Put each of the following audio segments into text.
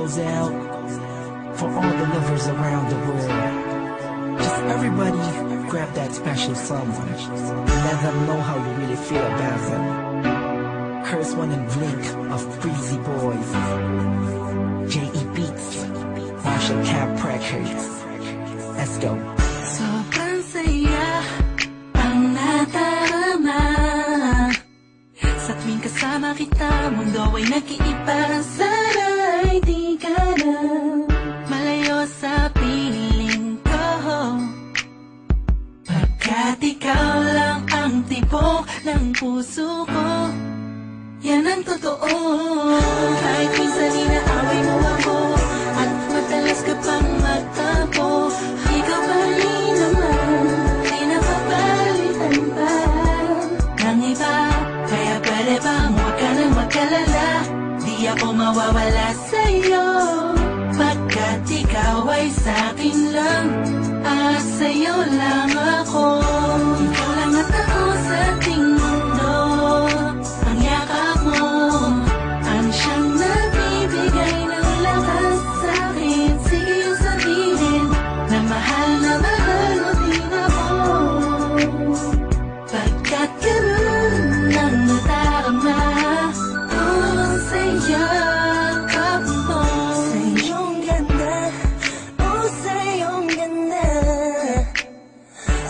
goes out for all the lovers around the world. Just everybody grab that special someone. Let them know how you really feel about them. Here's one in Blink of Breezy Boys. J.E. Beats, Marshall Camp Records. Let's go. Sobrang saya ang nadarama sa tuwing kasama kita. Mundo ay nag-iiba. Sana'y di ka na malayo sa piling ko, pagkat ikaw lang ang tibok ng puso ko. Yan ang totoo. Kahit minsan inaaway mo ako at madalas ka pang magtampo, ikaw pa rin naman, di napapalitan pa ng iba. Kaya pwede bang huwag ka nang mag-alala, di ako mawawala sa'yo, pagkat ikaw ay sa'kin lang at sa'yo lang ako. Ikaw lang at ako sa ating mundo. Ang yakap mo ang siyang nagbibigay ng lakas sa'kin. Sige yung sabihin na mahal mo din ako, pagkat ganun ang nadarama ko sa yakap mo. Sa iyong ganda, oh sa iyong ganda,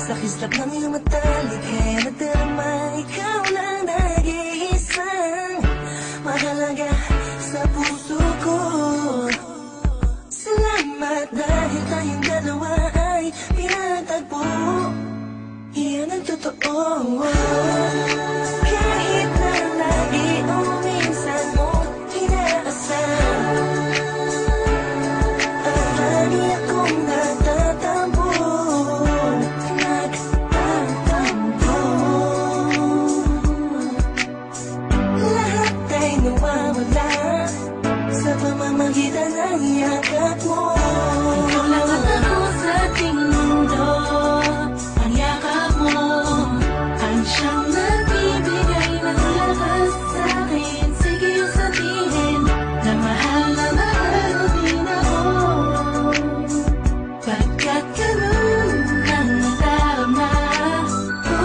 sa kislap ng iyong mata, likhay nadarama. Ikaw lang nag-iisang mahalaga sa puso ko. Salamat dahil tayong dalawa ay pinatagpo. Iyan ang totoo. Kahit na lagi o minsan mo inaasam, ang lagi akong natatampo. Lahat ay nawawala sa pamamagitan ng yakap mo. Ikaw lang at ako sa ating mundo. Ang yakap mo ang siyang nagbibigay ng lakas sa'kin. Sige yung sabihin na mahal mo din ako, pagkat ganun ang nadarama ko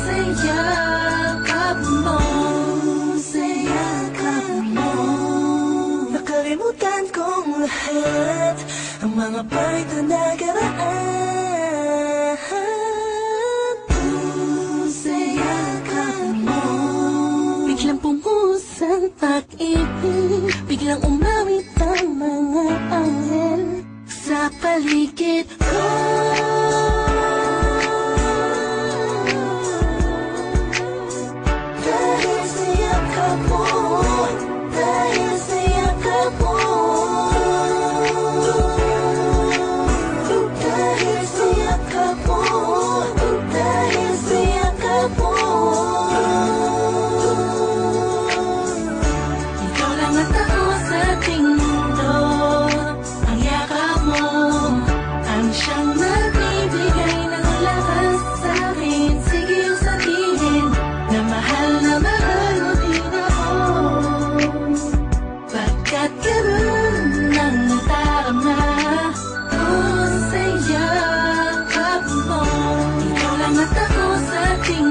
sa yakap mo. Sa yakap mo, nakalimutan kong lahat, ang mga pahit na nakaraan. Sa yakap mo, biglang pumuhos ang pag-ibig, biglang umawit ang mga anghel sa paligid ko. Dahil sa yakap mo, dahil sa yakap mo, dahil sa yakap mo, dahil sa yakap mo. Ikaw lang at ako sa ating mundo. Ang yakap mo ang siyang nagbibigay ng lakas sa'kin. Sige yung sabihin na mahal mo din ako, pagkat ganun ang nadarama ko sa yakap mo. Ikaw lang at ako sa ating